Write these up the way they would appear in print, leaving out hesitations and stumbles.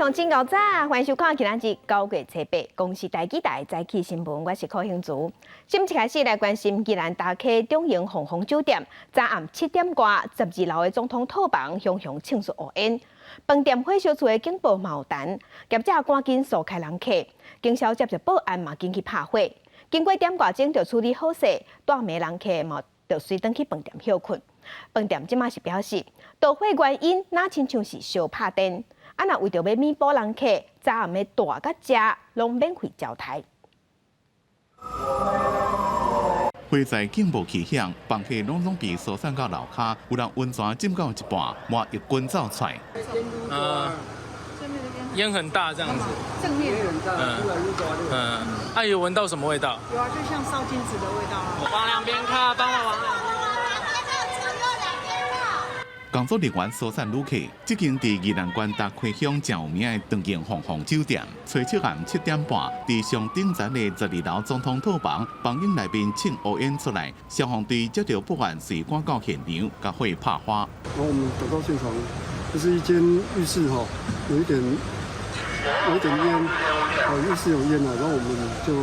向警告早，欢迎收看今仔日9月7日，公视台记台早起新闻，我是柯兴竹。新闻一开始来关心宜兰大溪中营凤凰酒店，早暗7点多，12楼的总统套房向庆祝乌烟。饭店火烧厝的警报冒弹，业者赶紧疏开人客，经宵接着报案嘛，紧去拍火。经过点挂钟就处理好势，大暝人客嘛就随转去饭店休困。饭店即马是表示，导火原因哪亲像是烧拍电。啊！若为着要弥补人客，早暗的大甲食拢免费招待。火灾警报气响，房客拢被疏散到楼骹，有人温泉浸到一半，满一滚走出来。烟很大这样子。正面很大，啊，有闻到什么味道？有啊，就像烧金纸的味道啊。往两边看，帮我往两边。工作人员疏散旅客，这间伫宜兰县大溪乡真有名的长营凤凰酒店，初七暗7点半，伫上顶层的12楼总统套房房间内面庆乌烟出来，消防队接到报案，随赶到现场，甲火拍花。然后我们赶到现场，这是一间浴室哈，有一点烟，浴室有烟啊，然后我们就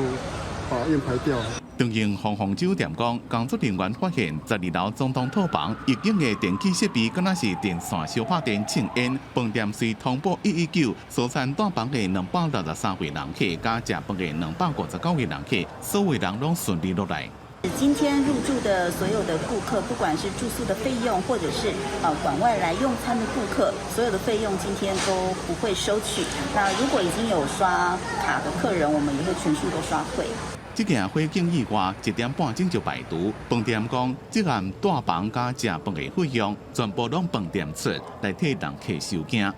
把烟排掉。长营凤凰酒店讲，工作人员发现12楼总统套房已经的电气设备，敢若是电线烧化电庆烟。饭店随通报119，疏散大房的263位人客，加食饭的259位人客，所有人拢顺利落来。今天入住的所有的顾客，不管是住宿的费用，或者是馆外来用餐的顾客，所有的费用今天都不会收取。那如果已经有刷卡的客人，我们也会全数都刷退。这件火警意外1点半钟就排除。饭店讲，这案大房加食饭的费用，全部拢饭店出来替人客收惊。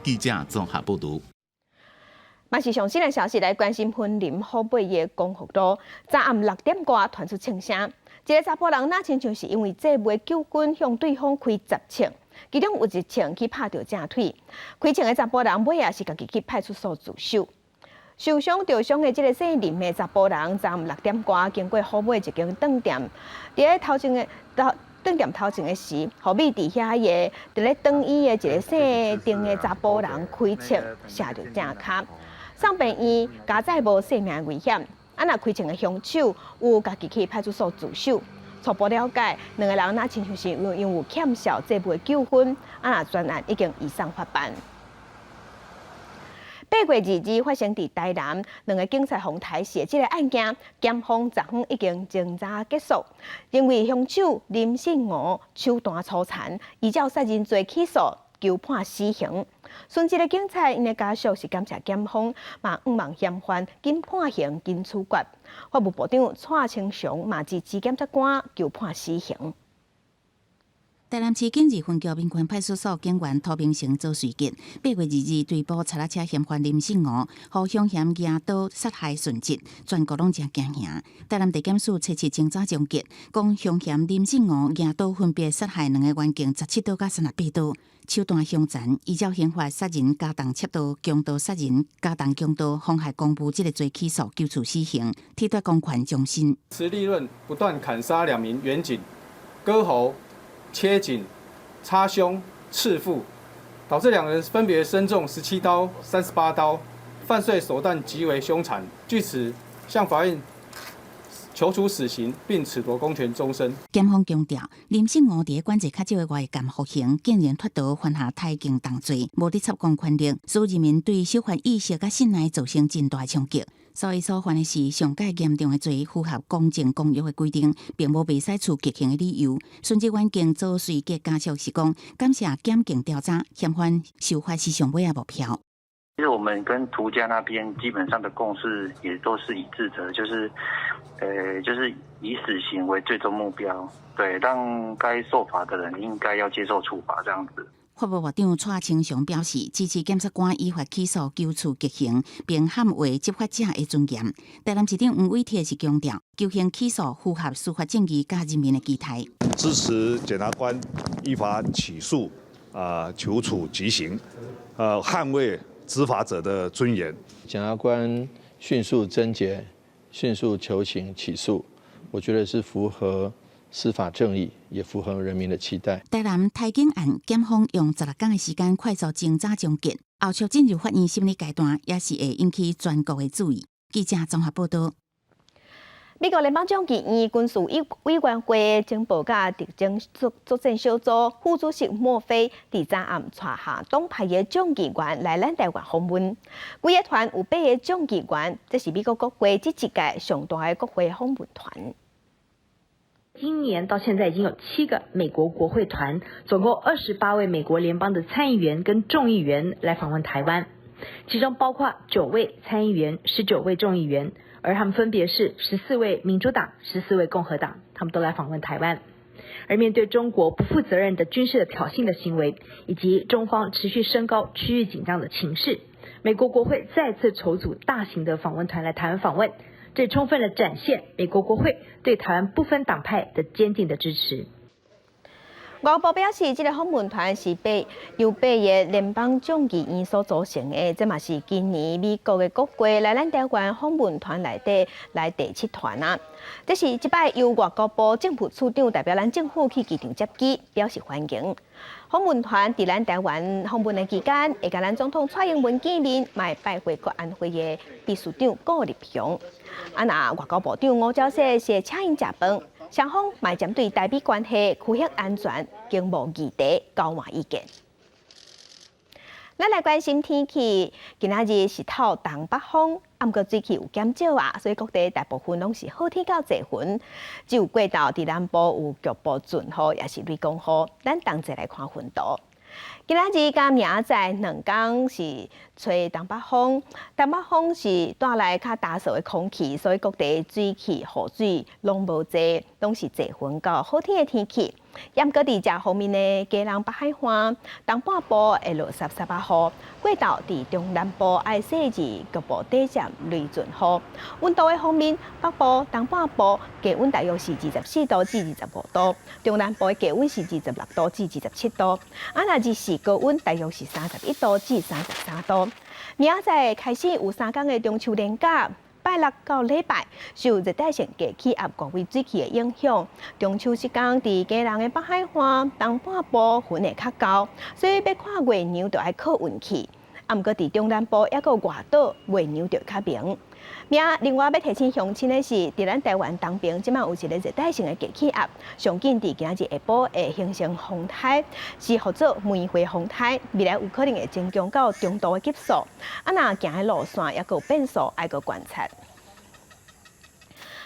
记者综合报道。嘛是上新的消息来关心婚林后背的光复路，早暗6点多传出枪声，一个查甫人那亲像是因为姐妹救军向对方开10枪，其中有1枪去拍到正腿，开枪的查甫人尾也是家己去派出所自首。受伤受伤的这个姓林的查甫人，早暗6点多经过后尾一间饭店，伫咧头前的饭店头前的时，后尾伫遐个伫咧等医的一个姓丁的查甫人开枪，射着正脚。送病院，加载无性命危险。啊，若开枪的凶手有家己去派出所自首。初步了解，两个人那亲像是因为有欠小姐妹纠纷，啊，若专案已经移送法办。8月2日发生伫台南，两个警察红台射击的案件，检方昨昏已经侦查结束，因为凶手林信吴手段粗残，依照杀人罪起诉，求判死刑。孙这个警察因的家属是感谢检方，嘛毋望嫌犯紧判刑、紧处决。法务部长蔡清祥嘛支持检察官求判死刑。台南市警二分局民权派出所警员涂明成做水警，8月2日追捕查拉车嫌犯林信吴，互凶嫌拿刀杀害殉职，全国拢真惊吓。台南地检署初次侦查终结，讲凶嫌林信吴拿刀分别杀害2个员警17刀甲38刀，手段凶残，依照刑法杀人、加重窃盗、强盗杀人、加重强盗、妨害公务这个罪起诉，求处死刑，替代公权终身。持利刃不断砍杀2名员警，割喉、切颈、插胸、刺腹，导致2人分别身中17刀、38刀，犯罪手段极为凶残。据此，向法院求处死刑，并褫夺公权终身。检方强调，林信吴伫管制较少的外监服刑，竟然脱逃犯下太轻重罪，无伫插公权力，使人民对守法意识甲信赖造成真大冲击。所以所犯的是上界严重的罪，符合公正公约的规定，并无袂使处极刑的理由。孙职员警遭随结家属是讲，感谢检警调查，嫌犯受罚是上尾的目标。其实我们跟涂家那边基本上的共识也都是一致的，就是以死刑为最终目标，对，让该受罚的人应该要接受处罚这样子。法务部长蔡清祥表示，支持检察官依法起诉，求处极刑，并捍卫执法者的尊严。台南市长黄伟铁是强调，求刑起诉符合司法正义甲人民的期待。支持检察官依法起诉，求处极刑，捍卫执法者的尊严。检察官迅速侦结、迅速求刑起诉，我觉得是符合司法正义，也符合人民的期待。台南台警案检方用16天的时间快速侦查终结，后续进入法院审理阶段，也是会引起全国的注意。记者综合报道。美国联邦众议院军事委员会情报甲特征作战小组副主席莫菲伫昨暗带下党派的众议员来咱台湾访问，规个团有8个众议员，这是美国国会这一届上大的国会访问团。今年到现在已经有7个美国国会团，总共28位美国联邦的参议员跟众议员来访问台湾，其中包括9位参议员、19位众议员。而他们分别是14位民主党、14位共和党，他们都来访问台湾。而面对中国不负责任的军事的挑衅的行为，以及中方持续升高区域紧张的情势，美国国会再次筹组大型的访问团来台湾访问，这充分的展现美国国会对台湾不分党派的坚定的支持。外交部表示，这个访问团是由8个联邦众议院所组成的，这嘛是今年美国的国会来咱台湾访问团内底来第7团啊。这是这摆由外交部政府处长代表咱政府去机场接机，表示欢迎。访问团伫咱台湾访问的期间，会甲咱总统蔡英文见面，嘛会拜会国安会的秘书长顾立雄。那外交部长吴钊燮是请因食饭。双方嘛针对台美关系、区域安全、经贸议题交换意见。咱来关心天气，今仔日是透东北风，不过水气有减少啊，所以各地大部分拢是好天到侪云，只有过道伫南部有局部阵雨，也是雷公雨。咱同齐来看云图。今仔日甲明仔载2天是吹东北风，东北风是带来较干燥的空气，所以各地水汽、雨水拢无济，拢是侪云到好天的天气。不过伫这方面呢，基隆北海岸东半部会落沙沙巴雨，过道伫中南部爱细致局部短暂雷阵雨。温度的方面，北部、东半部低温大约是24度至25度，中南部的低温是26度至27度。那日时高温大约是31度至33度。明仔载开始有3天的中秋连假。拜6到礼拜，受热带性低气压外围水汽的影响，中秋时间伫基隆的北海岸东半部云会较高，所以要看月娘就要靠运气。不过伫中南部抑个外岛月娘就较明。另外要提醒乡亲的是，伫咱台湾东边，即摆有一个热带性的低气压，上紧伫今仔日下晡会形成风台，是号做梅花风台，未来有可能会增强到中度的级数。若行的路线抑个有变数，爱个观察。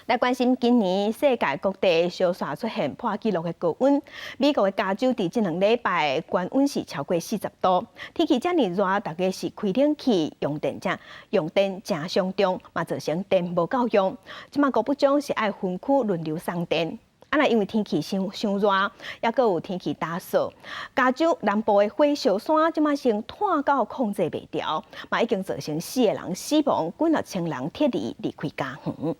来关心今年世界各地相继出现破纪录的高温，美国的加州伫这2礼拜高温是超过40度，天气这么热，大家是开冷气用电正伤重，嘛造成电无够用。即马国部长是爱分区轮流送电。因为天气伤热，也阁有天气打扫，加州南部的火烧山即马先炭到控制袂调，嘛已经造成4个人死亡，几6千人撤离开家园。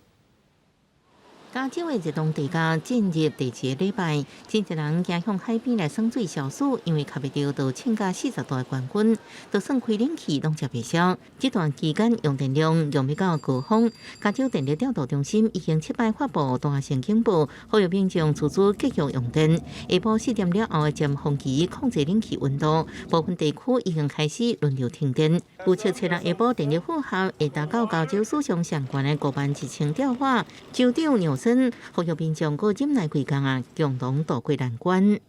加州的热浪地价进入第2个礼拜，真侪人行向海边来耍水消暑，因为卡袂到到请假40度的高温，就算开冷气拢食袂消。这段期间用电量用要到高峰，加州电力调度中心已经7摆发布大型警报，呼吁民众自主继续用电。下晡4点了后的尖峰期控制冷气温度，部分地区已经开始轮流停电。预测7日下晡电力负荷会达到加州史上上悬的51000兆瓦。州长纽森呼吁民众过忍耐几天啊，共同渡过难关。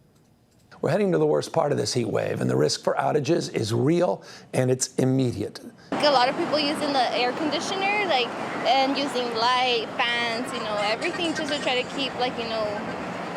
We're heading to the worst part of this heat wave, and the risk for outages is real and it's immediate. A lot of people using the air conditioner, and using light, fans, everything just to try to keep,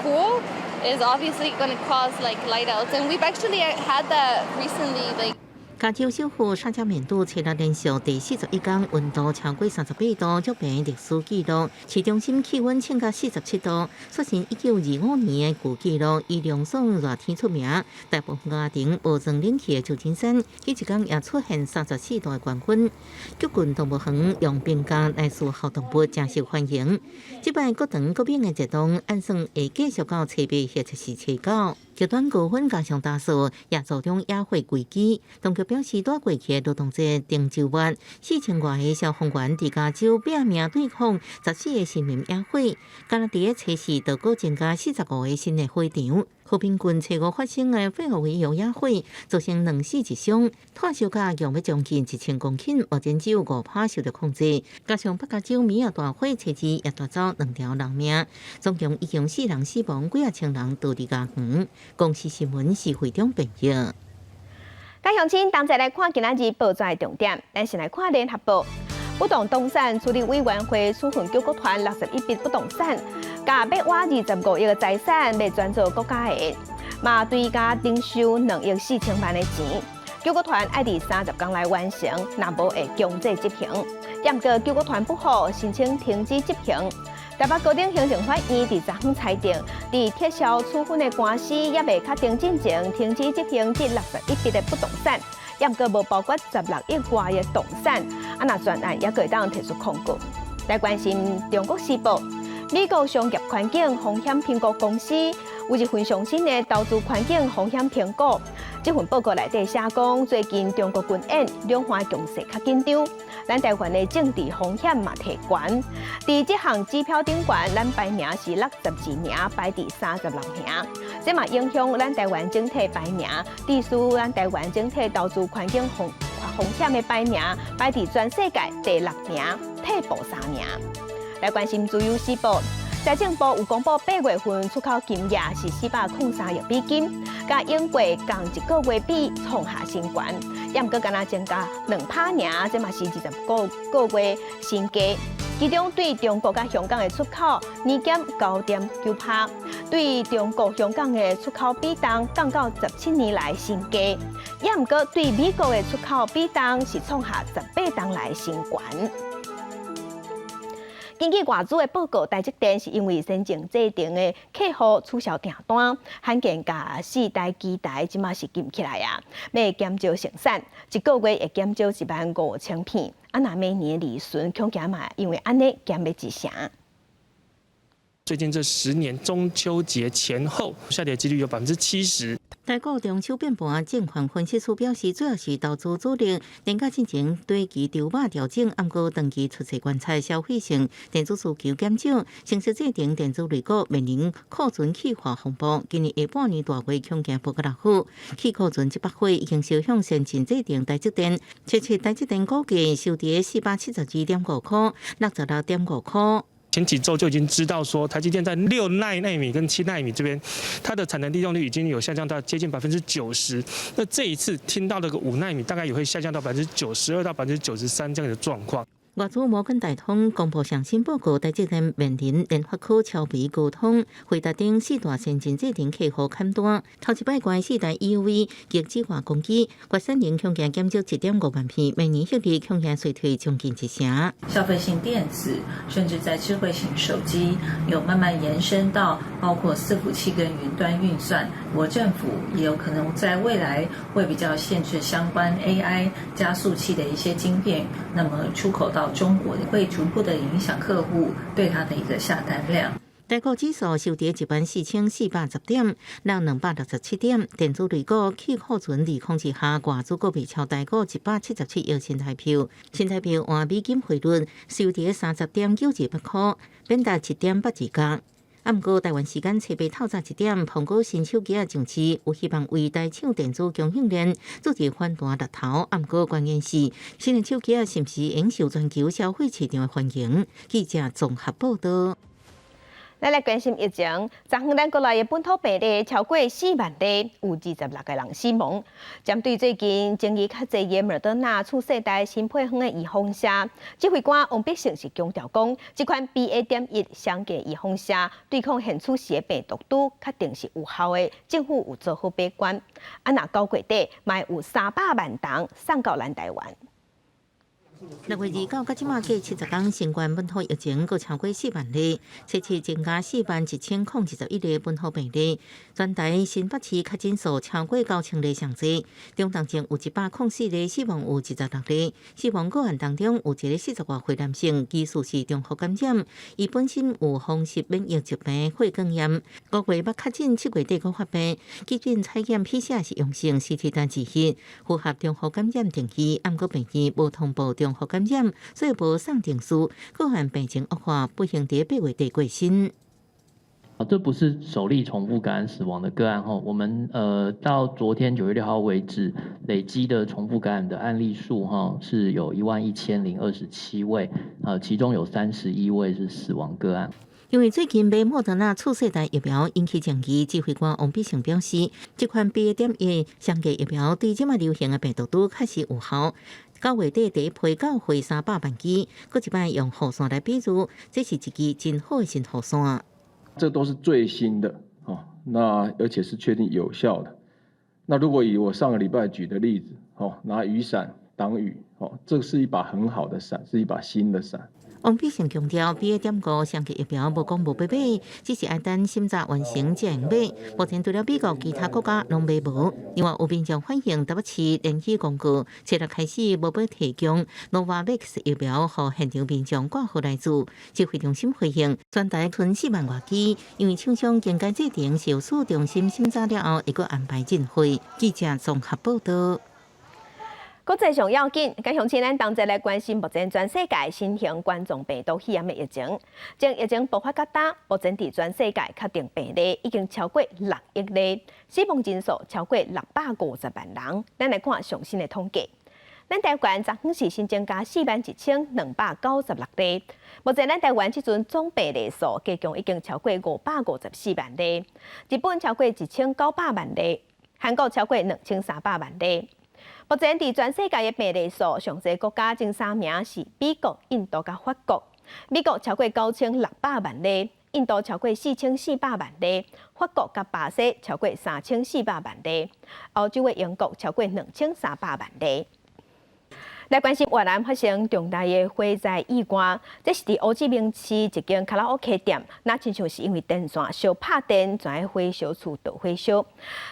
cool, is obviously going to cause light outs. And we've actually had that recently, 加州首府沙加缅度7日连续第41天温度超过38度，触平历史纪录。市中心气温增加47度，刷新1925年的旧纪录，以凉爽热天出名。大部分家庭无装冷气的旧金山，迄一天也出现34度的高温。极近动物园用冰架来饲小动物，真受欢迎。即摆各长各边的热浪，按算会继续到7月或者是7、9。极端高温加上大扫，也造成野火危机。当局表示，大过去劳动节顶周末，4000外个消防员伫加州拼命对抗14个森林野火，敢若伫个测试就搁增加45个新的火场。和平郡初五发生的废物围油野火，造成2死1伤，炭烧价用要将近1000公顷，目前只有5%受到控制。加上北加州米亚大火，车子也带走2条人命，总共已经4人死亡，几千人倒伫家园。公司新闻是会中朋友。家乡亲，同齐来看今仔日报纸的重点，咱先来看联合报。不动产处理委员会处分救国团61笔不动产，甲要挖25亿的财产要转做国家的，嘛对甲征收2亿4千万的钱。救国团爱伫30天内完成，若无会强制执行。验过救国团不好，申请停止执行。台北高等行政法院伫昨昏裁定，伫撤销处分的官司也未确定进前，停止执行这61笔的不动产。验过无包括16亿外的动产，若专案也可以当提出控告。来关心《中国时报》，美国商业环境风险评估公司有一份上新的投资环境风险评估。这份报告内底写讲，最近中国军演两岸局势较紧张，咱台湾的政治风险嘛提悬。伫这项指标顶悬，咱排名是62名，排第36名。这嘛影响咱台湾整体排名，致使咱台湾整体投资环境风险的排名排伫全世界第6名，退步3名。来关心自由时报，财政部有公布8月份出口金额是403亿美金，甲英国共一个月比创下新高，也毋过敢若增加2%尔，这嘛是20个月新低。其中对中国甲香港的出口年减9.9%，对中国香港的出口比重降到17年来新低，也毋过对美国的出口比重是创下18年来新高。根据外资的报告，台积电是因为先前制定的客户取消订单，罕见甲4台机台即马是禁起来啊，要减少生产，一个月会减少15000片。若每年利润恐惊嘛，因为安尼减要一成。最近这10年中秋节前后下跌几率有70%。台股中秋变盘，证券分析师表示，主要是投资主力年假进前对其筹码调整，暗过长期出现观察消费性电子需求减少，城市制定电子类股面临库存去化风暴。今年下半年大月恐惊不够落后，去库存700块已经烧向先前制定台积电，切台积电股价收跌472.5块，66.5块。前几周就已经知道说，台积电在6奈米跟7奈米这边，它的产能利用率已经有下降到接近90%。那这一次听到那个5奈米，大概也会下降到92%到93%这样的状况。外资摩根大通公布上新报告，台积电面临联发科超微沟通，回答等4大先进制定客户砍单。头一摆关4台 EUV 极致化工机，月产能恐惊减少1.5万片，每年获利恐惊衰退将近1成。消费性电子，甚至在智慧型手机，有慢慢延伸到包括伺服器跟云端运算。国政府也有可能在未来会比较限制相关 AI 加速器的一些晶片，那么出口到中国会逐步的影响客户对它的一个下单量。台股指数收跌14410点，到267点。电子类股去库存利空之下，外资股被超台股177亿新台票。新台票换美金汇率收跌30.98块，贬达1.82角。啊，毋过台湾时间七八透早1点，苹果新手机上市，有希望为台厂电子供应链做一反弹力头。啊，毋过关键是新的手机是毋是应受全球消费市场的欢迎？记者综合报道。咱来关心疫情，昨昏咱国内的本土病例超过4万例，有26个人死亡。针对最近争议较侪的莫德纳次世代新配方的预防剂，指挥官王必胜是强调讲，这款 BA.1 相隔预防剂对抗现出时的病毒株，确定是有效的，政府有做好把关。啊，若9月底，嘛有300万桶送到咱台湾。6月29到即马计70天，新冠本土疫情佫超过4万例，初次增加41021例本土病例。全台新北市确诊数超过9000例上济，中当中有104例死亡，有16例。死亡个案当中有一个40多岁男性，疑似是中核感染，伊本身有风湿免疫疾病血管炎，5月捌确诊，7月底佫发病，基因采验 PCR 是阳性 ，CT 单自翕，符合中核感染定义，毋过病院无通报中核感染，所以无送定数，个案病情恶化，不幸伫8月底过身。这不是首例重复感染死亡的个案后，我们到昨天9月6号为止，累积的重复感染的案例数是有11027位，其中有31位是死亡个案。因为最近买莫德纳次世代疫苗引起争议，指挥官王必胜表示，这款 BA.1 双价疫苗对即马流行的病毒株确实有效。9月底第一批到货300万剂，佫一摆用护伞来比喻，这是一支真好的新护伞。这都是最新的那而且是确定有效的。那如果以我上个礼拜举的例子拿雨伞挡雨这是一把很好的伞，是一把新的伞。王必胜强调 ，BA.5 双价疫苗无讲无买买，只是要等审查完成才用买。目前除了美国，其他国家拢买无。另外，有民众反映台北市联系公告，7月开始无要提供 Novavax 疫苗，予现场民众挂号来做。指挥中心回应，全台存4万多剂，因为厂商应该制定小数中心审查了后，会阁安排进会。记者综合报道。国际上要紧，加上咱同齐来关心目前全世界新型冠状病毒肺炎的疫情。从疫情爆发到今，目前伫全世界确定病例已经超过6亿例，死亡人数超过650万人。咱来看最新的统计。咱台湾昨昏是新增加41296例，目前咱台湾即阵总病例数加强已经超过554万例，日本超过1900万例，韩国超过2300万例。目前伫全世界的病例数上侪国家前3名是美国、印度甲法国。美国超过9600万例，印度超过4400万例，法国甲巴西超过3400万例，欧洲的英国超过2300万例。来关心越南发生重大的火灾意外，这是伫乌志明市一间卡拉 OK 店，那亲像是因为电线烧拍电，全个火烧厝导火烧，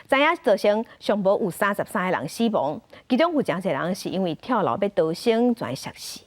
知影造成上无有33个人死亡，其中有真侪人是因为跳楼要逃生，全摔死。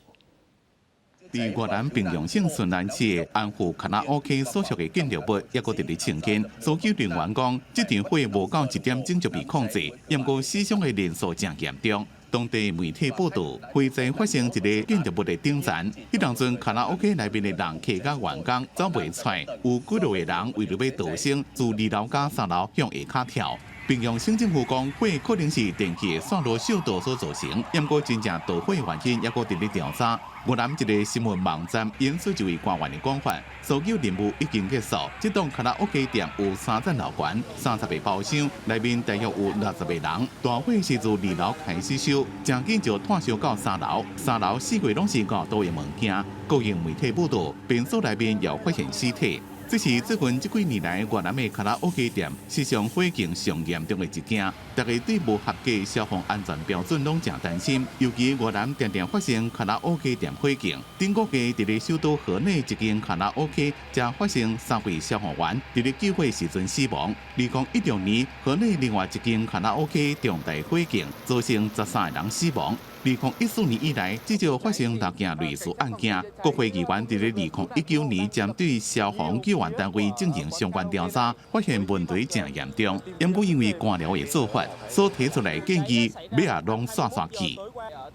伫越南平壤省顺兰市的安富卡拉 OK 所属的建筑物，也搁伫咧清建。搜救人员讲，这场火无到1点钟就被控制，不过死伤的人数真严重。当地媒体报道，火灾发生一个建筑物的顶层，迄当阵卡拉 OK 内面的人客甲员工走袂出来，有几多个人为了要逃生，自2楼甲3楼向下骹跳。平壤省政府讲，火可能是电器的线路受到所造成，不过真正导火原因也搁伫咧调查。越南一个新闻网站引述一位官员的讲法，搜救任务已经结束。这栋卡拉 OK 店有3层楼高，30个包厢，内面大约有60个人。大火是自2楼开始烧，真紧就炭烧到3楼。3楼4个拢是较多的物件。国营媒体报道，病所内面也发现尸体。这是最近这几年来越南的卡拉 OK 店史上火警上严重的一件，大家对无合格消防安全标准拢真担心。尤其越南常常发生卡拉 OK 店火警，顶个月伫咧首都河内一间卡拉 OK 才发生3位消防员伫咧救火时阵死亡。2016年，河内另外一间卡拉 OK 重大火警，造成13个人死亡。2014年以来，至少发生6件类似案件。国会议员伫咧2019年针对消防救援单位进行相关调查，发现问题真严重。因不因为官僚的做法，所提出来建议要拢刷刷去。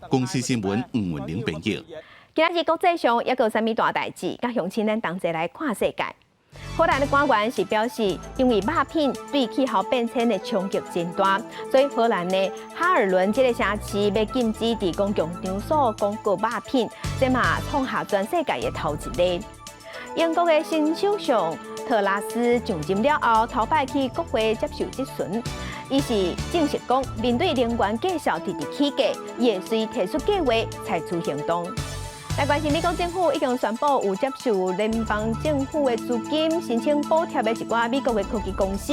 公司新闻黄文玲报道。今日国际上也有啥物大代志？甲乡亲咱同齐来看世界。荷兰的官员是表示，因为肉品对气候变迁的冲击真大，所以荷兰的哈尔伦这个城市要禁止伫公共场所广告肉品，这嘛创下全世界的头一例。英国的新首相特拉斯上任了后，头摆去国会接受质询，伊是证实讲，面对能源继续直直起价，伊会随提出计划采取行动。来关心美国政府已经宣布有接受联邦政府的资金申请补贴的一寡美国的科技公司，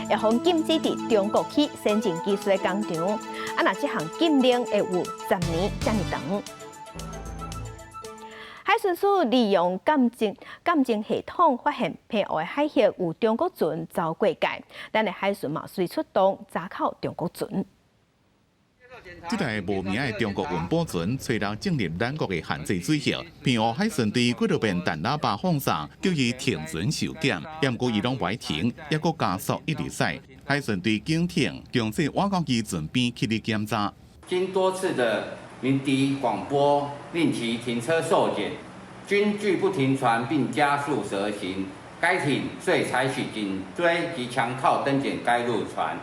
会封禁止伫中国去先进技术的工厂。若这项禁令会有10年这么长。海巡署利用感情系统发现偏外海域有中国船走过界，咱的海巡嘛随出动查扣中国船。这台无名的中国运补船吹到进入咱国的限制水域，偏澳海巡队几多遍弹喇叭放送，叫伊停船受检，但过伊拢袂停，抑阁加速一直驶。海巡队警艇强势挖到伊船边去检查。经多次的鸣笛广播，令其停车受检，均拒不停船并加速蛇行，该艇遂采取紧追及强靠登检该路船。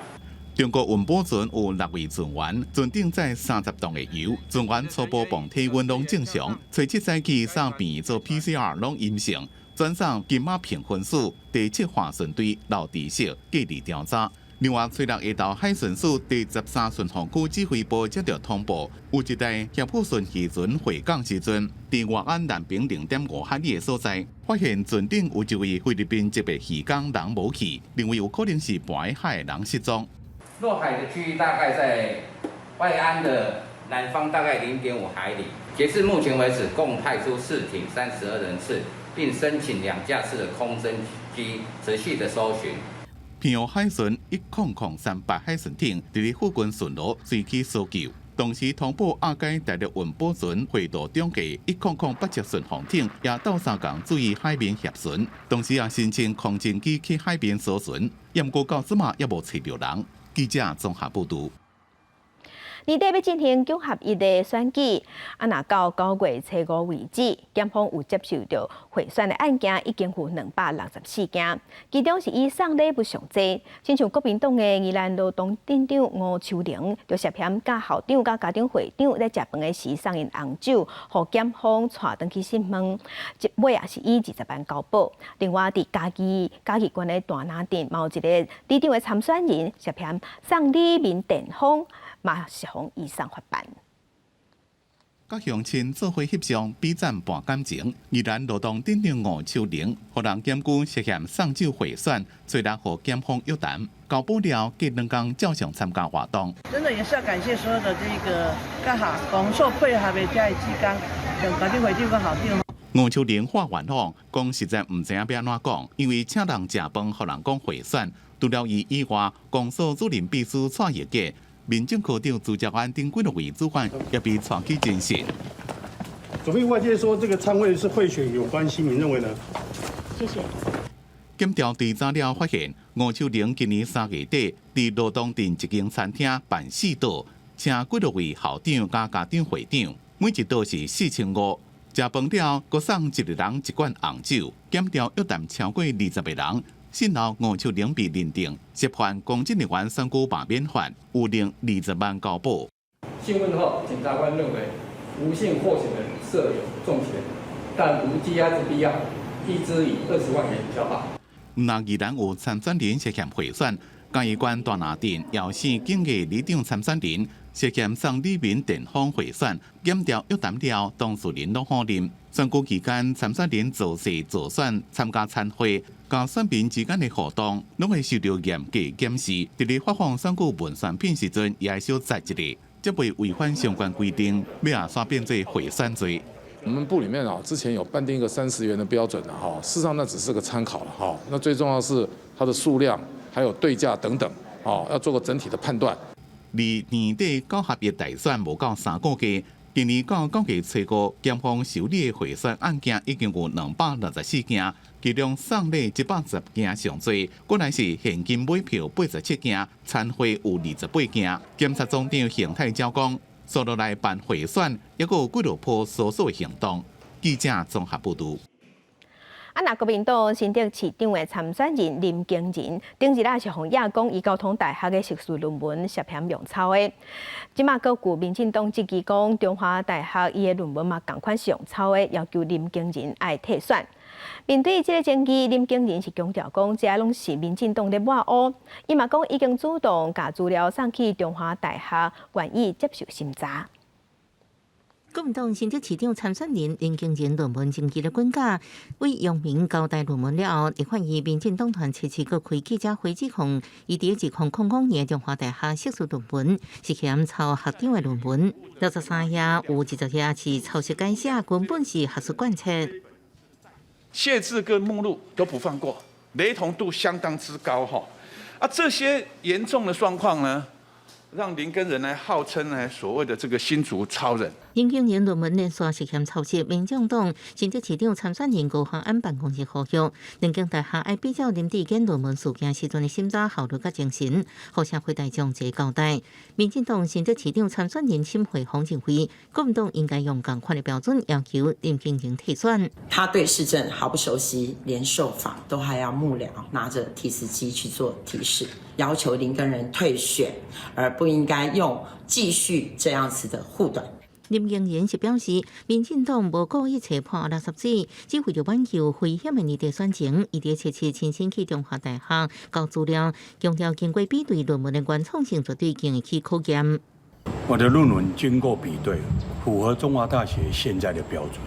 中国运补船有6位船员，船顶载30吨的油，船员初步磅体温拢正常，初7早起送病做 PCR 拢阴性，转送金马评分署第7划巡队留地色继续调查。另外，吹6下昼海巡署第13巡防区指挥部接到通报，有一台协普顺渔船回港时阵，伫外岸南平0.5海里的所在，发现船顶有一位菲律宾籍的渔工人无去，认为有可能是渤海的人失踪。落海的区域大概在外岸的南方，大概0.5海里。截至目前为止，共派出4艇32人次，并申请2架次的空侦机持续的搜寻。偏澳海巡10038海巡艇伫咧附近巡逻，随机搜救。同时通报亚该大陆运补船回道中嘅10008只巡防艇也斗相共注意海面协巡，同时也申请空侦机去海边搜寻，不过到即嘛也无找到人。记者综合报道。年底要进行9合1的选举，若到9月初5为止，检方有接受到贿选的案件已经有264件，其中是以送礼物上济。亲像国民党的宜兰劳动镇长吴秋玲，就涉嫌甲校长、甲家长会长在食饭的时送因红酒，互检方带转去审问，尾也是以20万交保。另外，伫嘉义县的大拿镇，嘛有一个市长的参选人涉嫌送礼民电访。嘛是向以上发办。甲乡亲做伙翕相，比赞博感情。宜兰劳动镇长吴秋玲，互人检举涉嫌送酒贿选，虽然和检方约谈，交保了，隔2天照常参加活动。真的也是要感谢所有的这个刚好广受配合的这志工，像家长会长跟校长。吴秋玲话完后，讲实在唔知影要安怎讲，因为请人食饭，互人讲贿选，除了伊以外，公所主任秘书蔡业杰。民政科长朱家安等几多位主管也被传去监视。除非外界说这个参会是贿选有关系，你认为呢？谢谢。检调调查了发现，吴秋玲今年3月底伫罗东镇一间餐厅办4桌，请几多位校长加家长会长，每一桌是4500。食饭了，佮送一个人1罐红酒。检调约谈超过20个人。信后吴秋玲被认定涉犯公职人员身故罢免犯，有令20万交保。讯问后，检察官认为吴姓获选人设有重嫌，但无羁押之必要，依之以20万元交保。那宜兰有参选人涉嫌贿选，嘉义县大拿镇姚县警业里长参选人涉嫌送礼民电访贿选，检调约谈了，当事人拢否认。选举期间，参选人做事做选参加参会。甲选民之间的互动，拢会受到严格检视。伫咧发放选举文宣品时阵，也会小载一个，则未违反相关规定，要也算变做贿选罪。我们部里面之前有颁定一个30元的标准的事实上那只是个参考了那最重要是它的数量，还有对价等等要做个整体的判断。离年底9合1大选无到3个月。今年到9月初5，检方受理的贿选案件已经有264件，其中送礼110件上多，过来是现金买票87件，参会有28件。检察总长邢泰昭讲，所落来办贿选，也有几多波搜索行动。记者综合报道。若国民党新竹市长的参选人林经仁，顶日是向亚公以交通大学的硕士论文涉嫌用抄的。即马各据民进党质疑讲，中华大学伊的论文嘛同款是用抄的，要求林经仁爱退选。面对这个争议，林经仁是强调讲，这拢是民进党咧抹黑。伊嘛讲已经主动把资料送去中华大学，愿意接受审查。国民党新竹市长参选人林经仁论文成绩的管价，为阳明交代论文了后，立法院民进党团七个开记者会指控，伊伫2000年中华大学硕士论文是嫌抄学长的论文，63页有20页是抄袭改写，根本是学术贯彻。谢字跟目录都不放过，雷同度相当之高哈。这些严重的状况呢，让林根仁来号称呢所谓的这个新竹超人。林经仁论文连续涉嫌抄袭，民众党新竹市长参选人高虹安办公室呼吁，南京大学爱比较林志坚论文事件时阵的审查效率甲精神，互社会大众一个交代。民进党新竹市长参选人审会方正辉，国民党应该用同款的标准要求林经仁退选。他对市政毫不熟悉，连受访都还要幕僚拿着提词机去做提示，要求林根仁退选，而不应该用继续这样子的护短。林经仁是表示，民进党无故意扯破垃圾纸，只为了挽救危险的年底选情，伊伫切切亲身去中华大学交资料，强调经过比对论文的原创性绝对经会去考验。我的论文经过比对，符合中华大学现在的标准。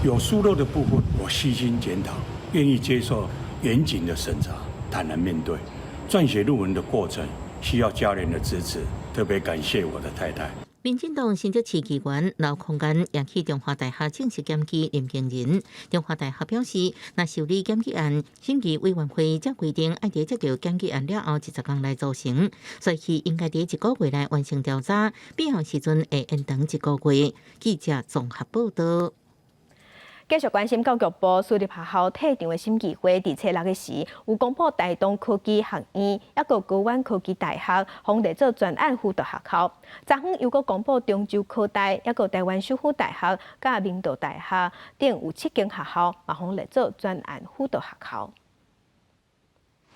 有疏漏的部分，我细心检讨，愿意接受严谨的审查，坦然面对。撰写论文的过程需要家人的支持，特别感谢我的太太。民进党新竹市议员刘空间也去中华大学正式检举林经仁。中华大学表示，若受理检举案，审议委员会则规定要伫接到检举案了后10天来组成，所以应该伫1个月内完成调查，必要时阵会延长1个月。记者综合报道。继续关心教育部私立学校退场的审议会，伫初6日时有公布台东科技学院，还有高湾科技大学，分列做专案辅导学校。昨昏又搁公布中州科大，还有台湾首府大学、甲明道大学等有7间学校，嘛分列做专案辅导学校。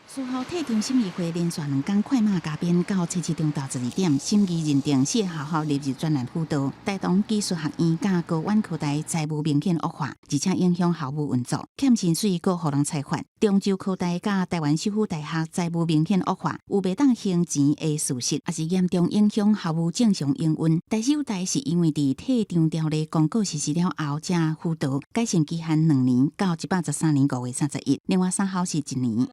事后退场审议会连续2天快马加鞭，到初7中到12点，审议认定4个学校列入专案辅导。台东技术学院甲高湾科大财务明显恶化，而且影响校务运作，欠薪水阁互人裁罚。中州科大甲台湾首府大学财务明显恶化，有袂当还钱的事实，也是严重影响校务正常营运。台首大是因为伫退场条例公告实施了后才辅导，改善期限2年到113年5月31日，另外3校是1年。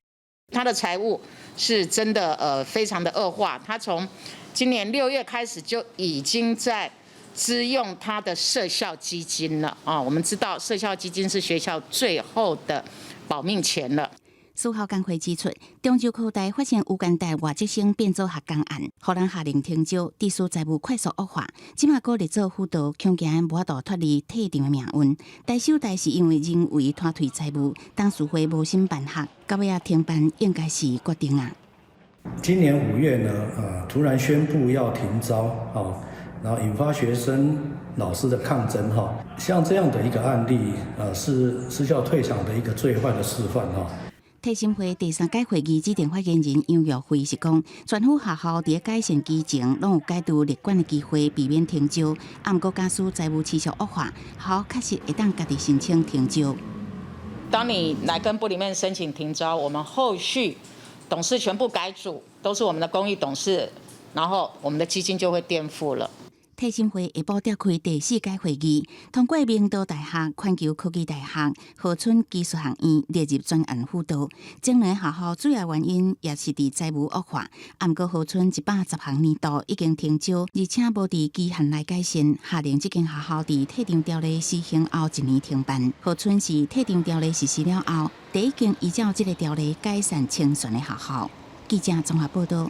他的财务是真的非常的恶化，他从今年6月开始就已经在支用他的社校基金了啊！我们知道社校基金是学校最后的保命钱了。事后工会指出，中州科大发现有间大外籍生变做学工案，互人下令停招，地属财务快速恶化，即马搁列做辅导，恐惊无法度脱离退场的命运。台首大是因为认为拖退财务，董事会无心办学，到尾啊停办应该是决定啊。今年5月呢，突然宣布要停招然后引发学生、老师的抗争像这样的一个案例，是私校退场的一个最坏的示范退审会第3届会议指定发言人杨玉辉是讲，全府学校伫改善基前，拢有解除列管的机会，避免停招。啊，毋过假使财务持续恶化，学校确实会当家己申请停招。当你来跟部里面申请停招，我们后续董事全部改组，都是我们的公益董事，然后我们的基金就会颠覆了。退审会下晡召开第4届会议，通过明道大学、环球科技大学、河村技术学院列入专案辅导。整个学校主要原因也是伫财务恶化，啊，毋过河村110项年度已经停招，而且无伫期限内改善，下令这间学校伫退场条例施行后1年停办。河村是退场条例实施了后，第一间依照这个条例改善清算的学校。记者综合报道。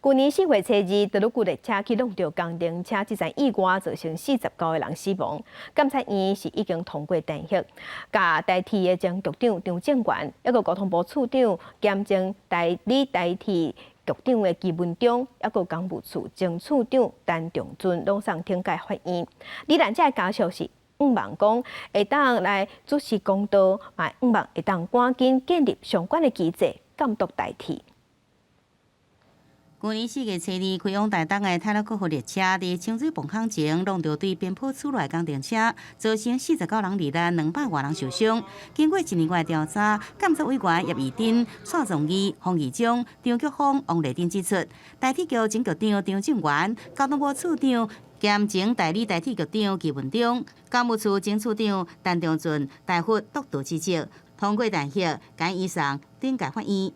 去年4月初2，德鲁古列车启动着工程车，这站意外造成49个人死亡。检察院是已经通过弹劾，甲代替的前局长张正元，一个交通部处长兼前代替局长的基文忠，一个公务处前处长陈仲尊，拢上庭改法院。罹难者的家属是希望讲会当来主持公道，嘛希望会当赶紧建立相关的机制监督代替。去年4月初2，开往台东的泰勒国号列车伫清水泵坑前弄着对边坡处内工程车，造成49人罹难，200多人受伤。经过1年多调查，监察委员叶义珍、蔡仲义、洪义忠、张菊芳、王丽珍指出，代替局前局长张正元、交通部处长兼前代理代替局长纪文忠、教务处前处长陈中俊大获督导指教，通过弹劾该以上顶改法院。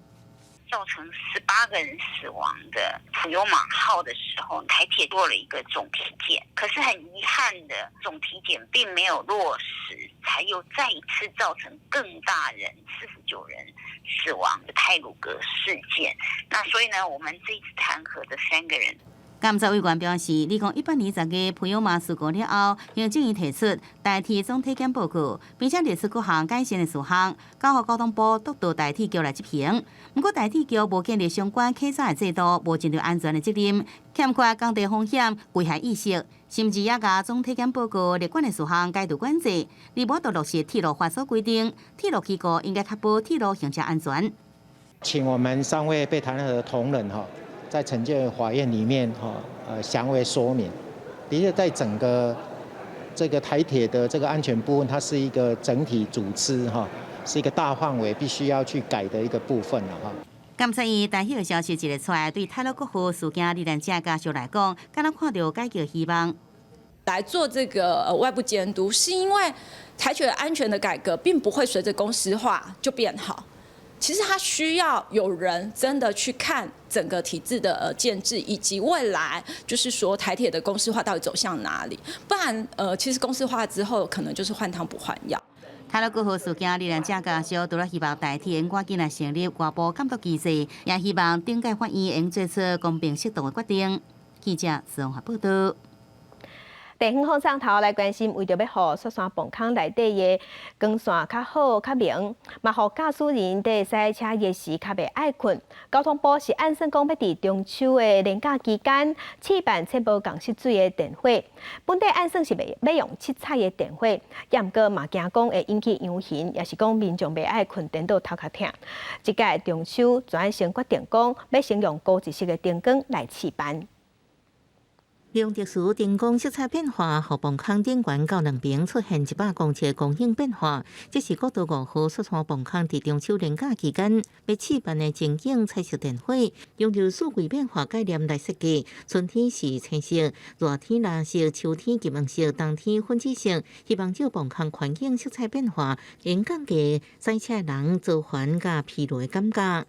造成18个人死亡的普悠玛号的时候，台铁做了一个总体检，可是很遗憾的，总体检并没有落实，才又再一次造成更大人49人死亡的太鲁阁事件。那所以呢，我们这一次弹劾的3个人。监察委员表示，2018年10月普悠玛事故了后，行政院提出代替总体检报告，并且列出各项改善的事项，交予交通部督导代替局来执行。不过，代替局无建立相关稽查的制度，无尽到安全的责任，欠缺工地风险、危害意识，甚至也甲总体检报告列管的事项改度管制，而无落实铁路法所规定，铁路机构应该确保铁路行车安全。请我们3位被弹劾的同仁在惩戒法院里面详为说明。的确，在整个这个台铁的这个安全部分，它是一个整体组织是一个大范围必须要去改的一个部分了监察院但迄个消息一日出来，对泰鲁国号事件罹难者家属来讲，敢若看到改革希望。来做这个外部监督，是因为台铁安全的改革并不会随着公司化就变好。其实它需要有人真的去看整个体制的建制，以及未来就是说台铁的公司化到底走向哪里，不然其实公司化之后可能就是换汤不换药。泰鲁国号事件罹难者家属除了希望代替赶紧来成立外部监督机制，也希望顶界法院能做出公平适当的决定。记者施荣华报道。地方风上头来关心，为着要互雪山崩坑内底的光线较好、较明，嘛互驾驶人在赛车夜时较袂爱困。交通部是按算讲要伫中秋的连假期间试办切无共识水的电火，本地按算是要用七彩的电火，也毋过嘛惊讲会引起扬行，也是讲民众袂爱困，颠倒头壳痛。即届中秋全先决定讲要先用高一色的灯光来试办。利用特殊灯光色彩变化，互崩坑顶悬到两边出现100公尺的光影变化。这是国道5号雪山崩坑伫中秋连假期间要试办的情景彩色电火，用有四季变化概念来设计。春天是青色，热天蓝色，秋天金黄色，冬天粉紫色。希望借崩坑环境色彩变化，能降低赛车人造烦甲疲劳的感觉。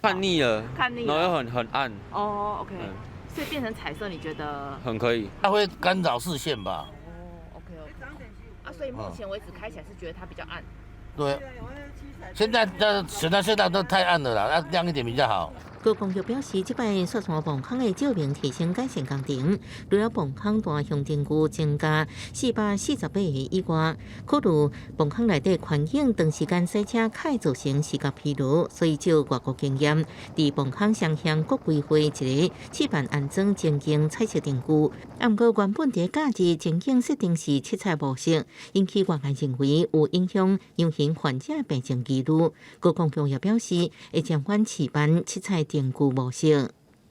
看腻了，然后又很暗。哦 ，OK。所以变成彩色，你觉得很可以？它会干扰视线吧？哦 ，OK。啊，所以目前为止开起来是觉得它比较暗。对，现在都太暗了啦，要亮一点比较好。高公局表示，这摆雪山崩坑的照明提升改善工程，除了崩坑大向电区增加448个以外，考虑崩坑内底环境长时间赛车可造成视觉疲劳，所以照外国经验，伫崩坑上向各规划一个试办安装情景彩色电区。不过原本伫假日情景设定是七彩模式，引起外界认为有影响游行患者病情记录。高公局也表示，会将缓试办七彩电区模式。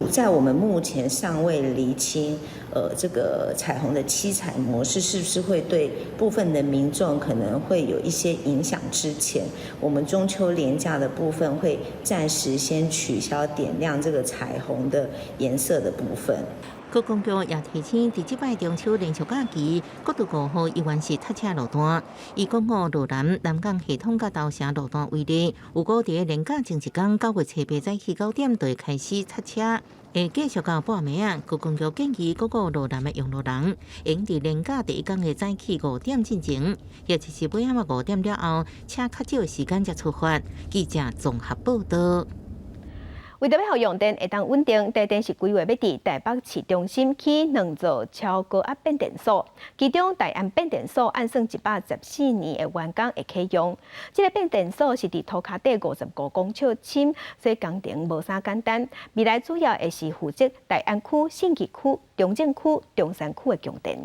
在我们目前尚未厘清，这个彩虹的七彩模式是不是会对部分的民众可能会有一些影响之前，我们中秋连假的部分会暂时先取消点亮这个彩虹的颜色的部分。高公局也提醒，伫即摆中秋连续假期，国道5号依然是塞车路段。以公路路南港系统甲稻城路段为例，有估伫连假前一天9月7日早起9点就会开始塞车，会继续到半暝啊。高公局建议各个路南的用路人，应伫连假第一天的早起5点进前，也就是尾暗5点了后，车较少时间才出发。记者综合报道。为着要互用电会当稳定，台电是规划要伫台北市中心起2座超高压变电所，其中大安变电所按算114年的完工会启用。这个变电所是伫涂骹底55公尺深，所以工程无啥简单。未来主要会是负责大安区、信义区、中正区、中山区的供电。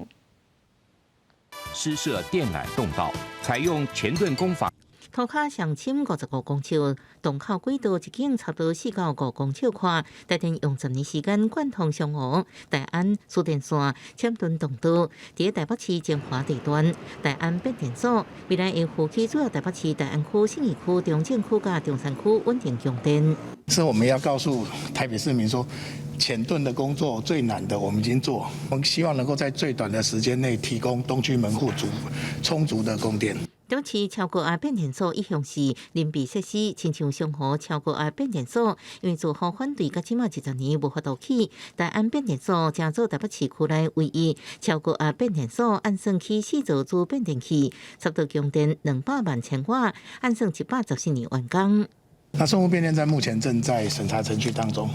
施设电缆动道，采用前盾工法。涂骹上深55公尺，洞口轨道一径差不多4到5公尺宽，台电用10年时间贯通上河、大安、输电线、嵌顿洞道，伫台北市精华地段，大安变电所未来会负起主要台北市大安区、信义区、中正区甲中山区稳定供电。是我们要告诉台北市民说，浅盾的工作最难的我们已经做，我们希望能够在最短的时间内提供东区门户充足的供电。台北市超过变电所一向是临避设施，亲像上河超过变电所，因为自豪反对到即马10年无法度起。大安变电所正做台北市区内唯一超过变电所，按算起4座主变电器，差不多供电200万千瓦，按算114年完工。那送物变电站目前正在审查程序当中，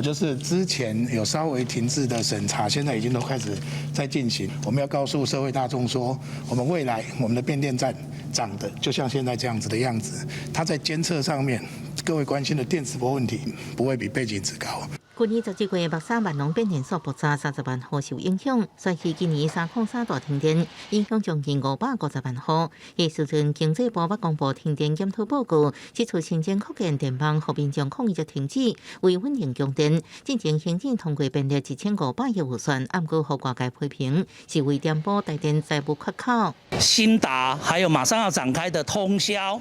就是之前有稍微停滞的审查，现在已经都开始在进行。我们要告诉社会大众说，我们未来我们的变电站长得就像现在这样子的样子，它在监测上面，各位关心的电磁波问题不会比背景值高。去年11月，13万农变电所爆炸，30万户受影响。所以今年303大停电，影响将近550万户。迄时阵，经济部捌公布停电检讨报告，指出新增扩建电网，互民众抗议就停止，为稳定供电，进行行政通过编列1500亿预算，按过互外界批评，是为填补台电财务缺口。新达还有马上要展开的通霄，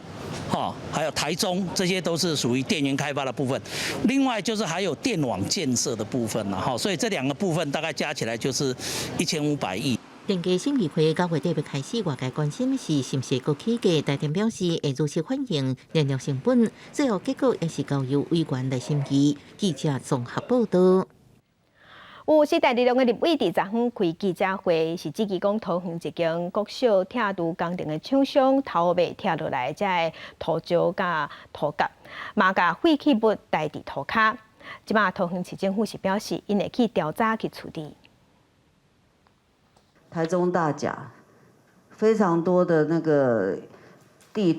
还有台中，这些都是属于电源开发的部分。另外就是还有电网建设的部分了，所以这2个部分大概加起来就是1500亿。电价审议会9月底要开始，外界关心的是是不是搁起价？台电表示会如实反映燃料成本，最后结果也是交由委员来审议。记者综合报道。有时代力量的立委伫昨昏开记者会，是指讲桃园一间国小铁路工程的厂商头尾拆落来，才会涂胶甲涂甲，嘛甲废弃物代替涂骹。即马桃园市政府是表示，因会去调查去处理。台中大甲非常多的那个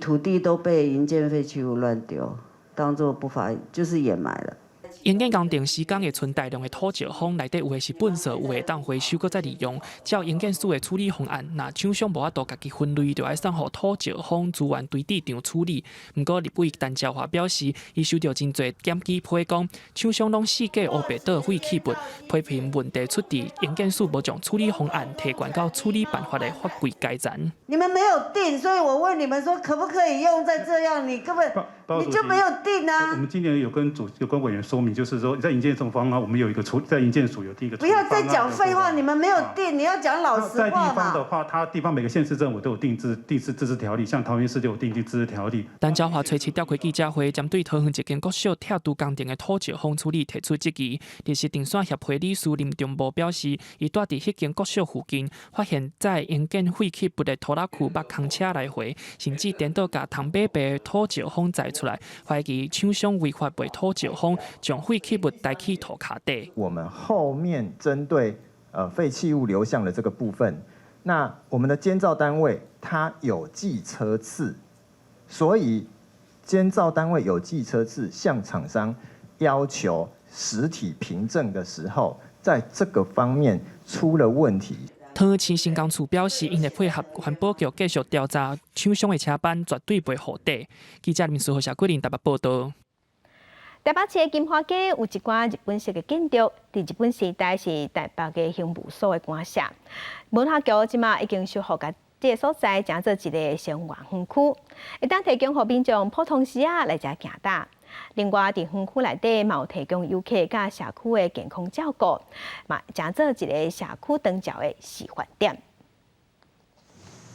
土地都被营建废弃物乱丢，当作不法，就是掩埋了。营建工程施工会存大量的土石方，内底有的是粪扫，有的当回收搁再利用。照营建署的处理方案，若厂商无法度家己分类，就要送互土石方资源堆置场处理。不过立委陈昭华表示，伊收到真侪检举批讲，厂商拢四界乌白倒废弃物，批评问题出伫营建署无将处理方案提悬到处理办法的法规改善。你们没有定，所以我问你们说，可不可以用在这样？你根本你就没有定啊！我们今年有跟有关委员说明。就是说，在营建这种方案，我们有一个在营建署有第一个。不要再讲废话，你们没有定，你要讲老实话嘛。在地方的话，它地方每个县市政府都有定制自治条例，像桃园市就有定自治条例。陈昭华初调开记者会，针对桃园一间国小铁路工程的土石方处理提出质疑。历史电线协会理事林中波表示，伊住伫迄间国小附近，发现在营建废弃物的拖拉库捌空车来回，甚至颠倒甲糖白白的土石方载出来，怀疑厂商违法卖土石方，将废弃物代替涂骹底。我们后面针对废弃物流向的这个部分，那我们的监造单位它有记车次，所以监造单位有记车次，向厂商要求实体凭证的时候，在这个方面出了问题。桃园市新工处表示，因会配合环保局继续调查厂商的车班，绝对袂糊底。记者林书豪、谢桂林台北报道。台北市的金华街有一寡日本式的建筑，伫日本时代是台北的刑务所的官舍。文化局即马已经修复甲这个所在，成做一个生活园区，会当提供予民众普通时啊来遮行踏。另外，伫园区内底嘛有提供游客甲社区的健康照顾，嘛成做一个社区长照的示范点。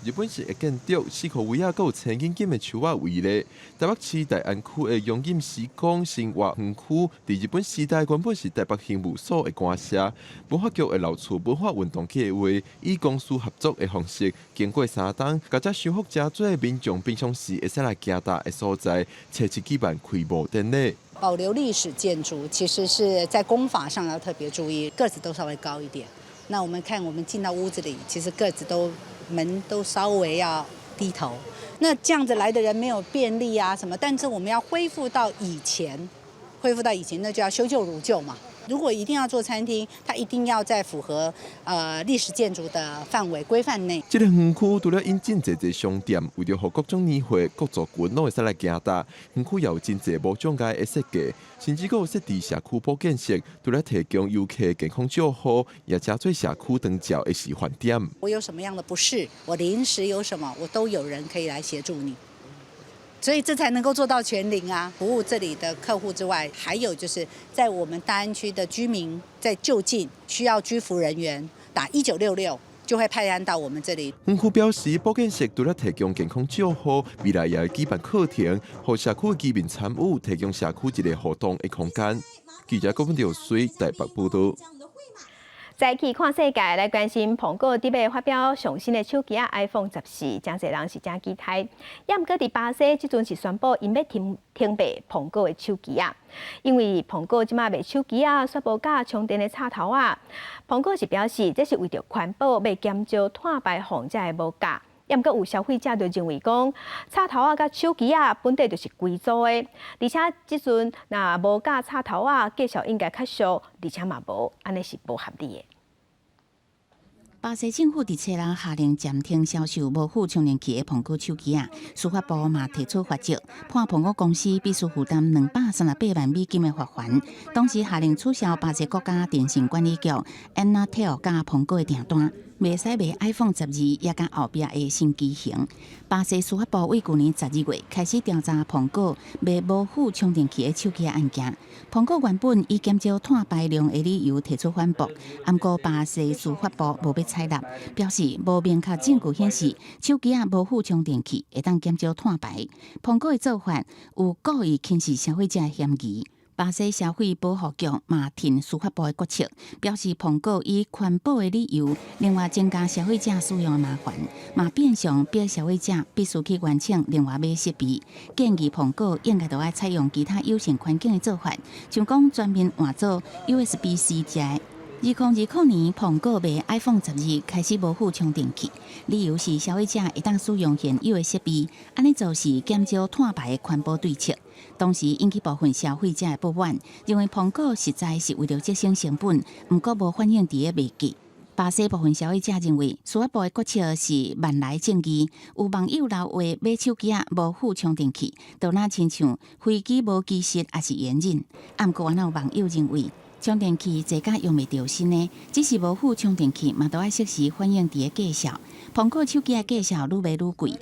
日本式的建筑4块位啊，佮有千斤斤的树啊围咧。台北市大安区的永金时光生活园区，伫日本时代原本是台北刑务所的官舍。文化局的老厝文化运动计划，以公私合作的方式，经过3冬，甲遮修复真多民众平常时会使来行踏的所在，设置举办开幕典礼。保留历史建筑，其实是在工法上要特别注意，个子都稍微高一点。那我们看，我们进到屋子里，其实个子门都稍微要低头。那这样子来的人没有便利啊什么，但是我们要恢复到以前，那就要修旧如旧嘛。如果一定要做餐厅，它一定要在符合历史建筑的范围规范内。这个园区除了引进侪侪商店，为了让各种年会、各族群拢会使来行搭，园区也有真侪无障碍的设计，甚至佫有设置社区保健室，除了提供游客健康照护，也加做社区长照的示范点。我有什么样的不适，我临时有什么，我都有人可以来协助你。所以这才能够做到全零啊！服务这里的客户之外，还有就是在我们大安区的居民在就近需要居服人员，打1966就会派案到我们这里。园区表示，保健室除了提供健康照护，未来也会举办课程，让社区的居民参与，提供社区一个互动的空间。记者郭文条随台北报道。再去看世界，来关心苹果伫要发表上新的手机啊 iPhone 14，真侪人是真期待。也毋过伫巴西，即阵是宣布因要停卖苹果的手机啊，因为苹果即卖卖手机啊，煞无加充电的插头啊。苹果是表示，这是为着环保，要减少碳排放才会无加。也毋过有消费者就认为讲，插头啊甲手机啊本地就是贵州的，而且即阵若无加插头啊，介绍应该较俗，而且嘛无，安尼是无合理的。巴西政府伫7日下令暂停销售无附充电器的苹果手机啊，司法部嘛提出罚则，判苹果公司必须负担238万美金的罚款，同时下令取消巴西国家电信管理局 Anatel 甲苹果的订单。袂使卖 iPhone 12也甲后壁的新机型。巴西司法部为去年12月开始调查苹果卖无附充电器的手机案件。苹果原本以减少碳排量的理由提出反驳，不过巴西司法部无要采纳，表示无明确证据显示手机无附充电器会当减少碳排。苹果的做法有故意轻视消费者的嫌疑。巴西消费保护局嘛挺司法部的决策，表示苹果以环保的理由，另外增加消费者使用的麻烦，嘛变相逼消费者必须去申请另外买设备。建议苹果应该都要采用其他友善环境的做法，像讲专门换做 USB-C 接。2020年，苹果卖 iPhone 12开始无附充电器，理由是消费者会当使用现有的设备，安尼做是减少碳排的环保对策。同时引起部分消费者的不满，认为苹果实在是为了节省成本，毋过无反映伫个卖价。巴西部分消费者认为，司法部的决策是万来正义。有网友留话买手机无附充电器，就那亲像飞机无机室，也是严忍。毋过，也有网友认为，充电器坐甲用袂着身呢，只是无附充电器，嘛都要适时反映伫个价格。苹果手机的价格愈卖愈贵，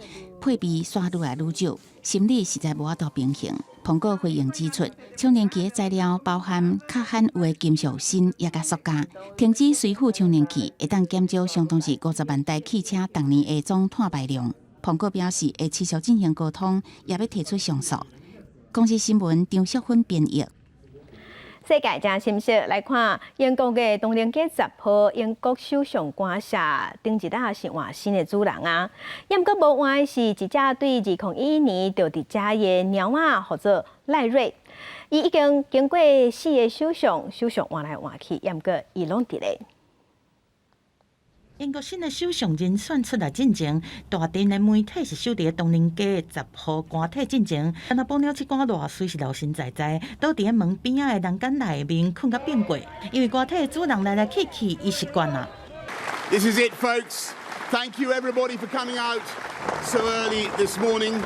配备刷愈来愈少，心理实在无法度平衡。苹果回应指出，充电器的材料包含较罕有的金属锌也甲塑胶，停止随附充电器会当减少相当是50万台汽车当年的总碳排量。苹果表示会持续进行沟通，也要提出上诉。公司新闻张淑芬编译。世界正新息来看，英国的东陵街10号，英国首相官舍顶一日是换新的主人啊。也毋过无换的是一只对2011年就伫遮的猫仔，或者赖瑞。伊已经经过4个首相换来换去，也毋过伊拢伫咧。英国新的首相人选出来进前，大阵的媒体是守伫东宁街10号官邸进前，但那保鸟这官偌虽是老神在在，倒伫门边仔的栏杆内面困甲变过，因为官邸的主人来来去去，伊习惯啦。This is it, folks. Thank you everybody for coming out so early this morning,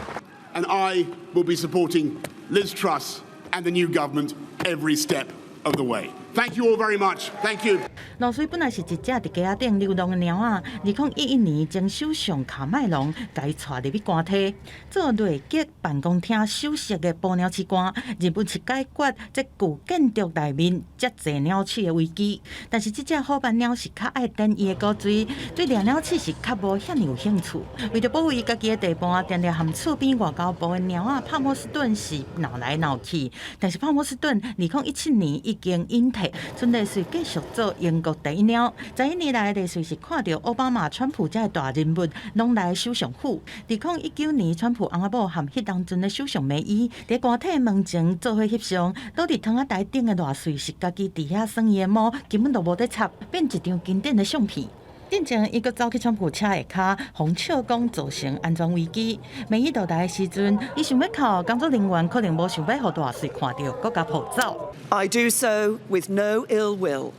and I will be supporting Liz Truss and the new government every step of the way. Thank you all very much. Thank you. 老水本来是一只伫街仔顶流浪的猫仔，2011年前首相卡麦隆甲伊带入去官邸，做内阁办公厅首席的保鸟市官，日本是解决这旧建筑内面遮济鸟鼠的危机。但是这只好伴鸟是较爱等伊的古锥，对掠鸟鼠是较无遐有兴趣。为着保护伊家己的地盘，常常含厝边外交部的鸟仔帕莫斯顿是闹来闹去。但是帕莫斯顿2017年已经引退。准类似继续做英国第一鸟。11年来，类似是看到奥巴马、川普这大人物拢来首相府。2019年，川普翁仔某和迄当阵的首相梅伊伫官邸门前做伙翕相，倒伫窗仔台顶的偌水是家己伫遐耍伊的毛，根本就无得插，变一张经典的相片。进前，伊阁走去冲救车下骹，互笑讲造成安全危机。梅姨到来的时阵，伊想要靠工作人员可能无想要互大水看到，搁甲抱走。I do so with no ill will,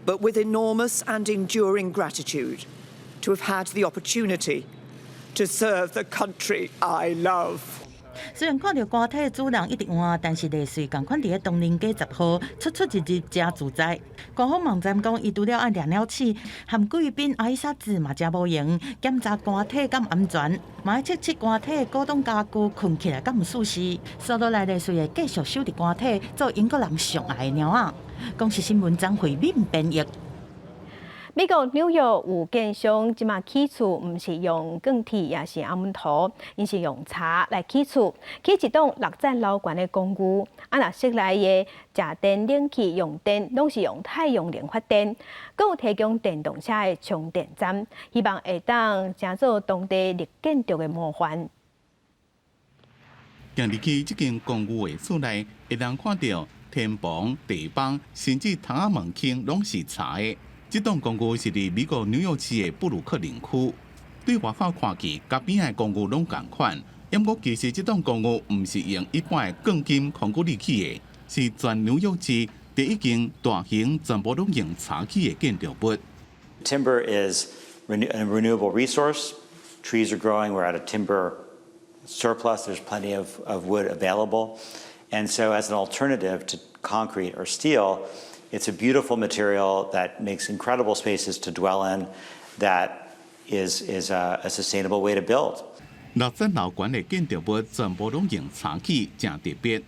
but with enormous and enduring gratitude to have had the opportunity to serve the country I love. 虽然看到瓜体主人一直换，但是泪水共款伫咧东林街10号出入真自在。官方网站讲，伊除了按亮了气，含贵宾阿伊沙子嘛真无用，检查瓜体敢安全，嘛要测试瓜体高档家具困起来敢毋舒适。收落来泪水会继续收伫瓜体，做英国人上爱的猫仔。公司新闻张惠敏编译。美国纽约有建商即马起厝，毋是用钢铁，也是阿门头，因是用茶来起厝，起一栋6层楼高的公寓。若室内的食电、冷气用电，拢是用太阳能发电，佮有提供电动车的充电站，希望会当成做当地绿建筑的模范。行入去这间公寓的厝内，会当看到天棚、地板，甚至窗仔门框拢是茶的。这栋公寓是伫美国纽约市的布鲁克林区，对外口看去，甲边的公寓拢同款。不过其实这栋公寓唔是用一般的钢筋控股立起的，是全纽约市第一间大型全部拢用茶起的建筑物。Timber is a renewable resource. Trees are growing. We're at a timber surplus. There's plenty of wood available, and so as an alternative to concrete or steel. It's a beautiful material that makes incredible spaces to dwell in. That is a sustainable way to build. 6层楼高的建筑物全部拢用茶起，真特别。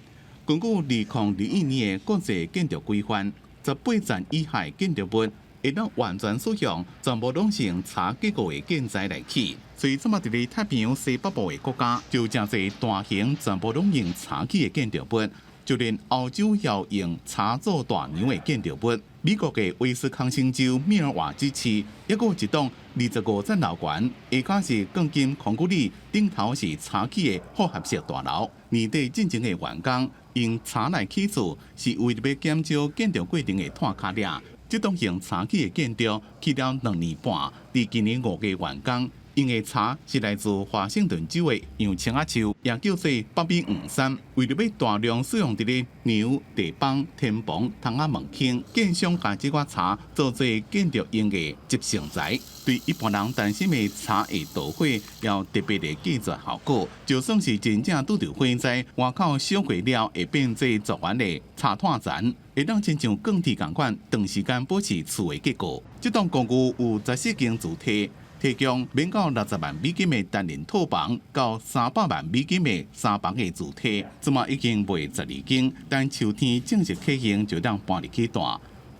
根据2021年的国际建筑规范，18层以下的建筑物会当完全使用，全部拢是用茶结构的建材来起。所以，这么伫咧太平洋西北部的国家，就真侪大型全部拢用茶起的建筑物。就连欧洲也用茶做大娘的建筑物，美国的威斯康星州密尔瓦基市，也有一栋25层楼高，下骹是钢筋控股里，顶头是茶起的复合式大楼。年底进前的员工用茶来起厝，是为了要减少建筑过程的拖卡掠。这栋用茶起的建筑起了2年半，伫今年5月完工。用的茶是来自华盛顿州的洋青仔树，也叫做北美黄杉。为了要大量使用伫咧墙、地板、天棚、窗仔门框，建商把这款茶做做建筑用的集成材。对一般人担心的茶会导火，要特别的技术效果。就算是真正拄着火灾，外口烧过了会变做做完的茶炭残，会当亲像钢铁共款，长时间保持厝的结构。这栋公寓有14间主体。提供免到60万美金的单人套房，到300万美金的3房的主体，即马已经卖12间，但秋天正式启行就当搬入去住。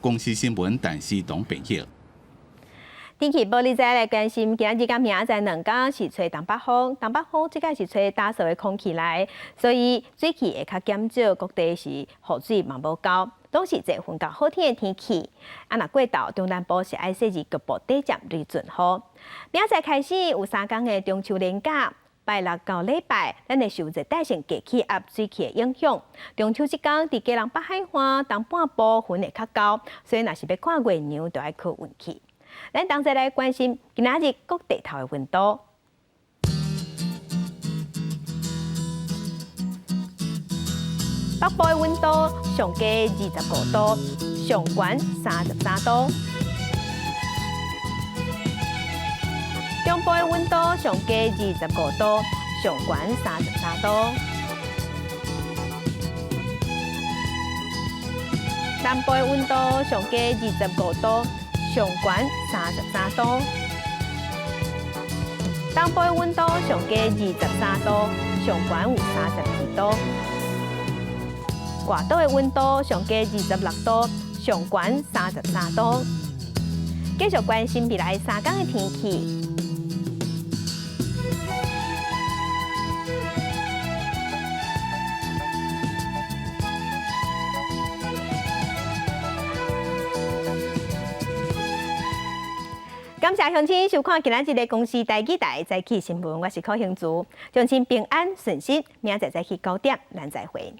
公司新闻但是董编辑。天气报，你再来关心，今日甲明仔载2天是吹东北风，东北风即个是吹打扫的空气来，所以水气会较减少，各地是雨水嘛无够。拢是一份较好天的天气，若过到中南部是爱说是局部短暂雷阵雨。明仔载开始有3天的中秋连假，拜6到礼拜，咱会受热带性低气压水汽的影响。中秋即天伫基隆北海岸东半部云会较高，所以若是要看月娘，就要靠运气。咱同齐来关心今仔日各地头的温度。北部的温度上加25度，上悬33度；中部的温度上加25度，上悬33度；南部的温度上加25度，上悬33度；东部的温度上加23度，上悬有32度。外岛的温度上加26度，上悬33度。继续关心未来3天的天气。感谢乡亲收看今仔日的公视台语台早起新闻，我是柯兴珠，乡亲平安顺心，明仔载早起9点，咱再会。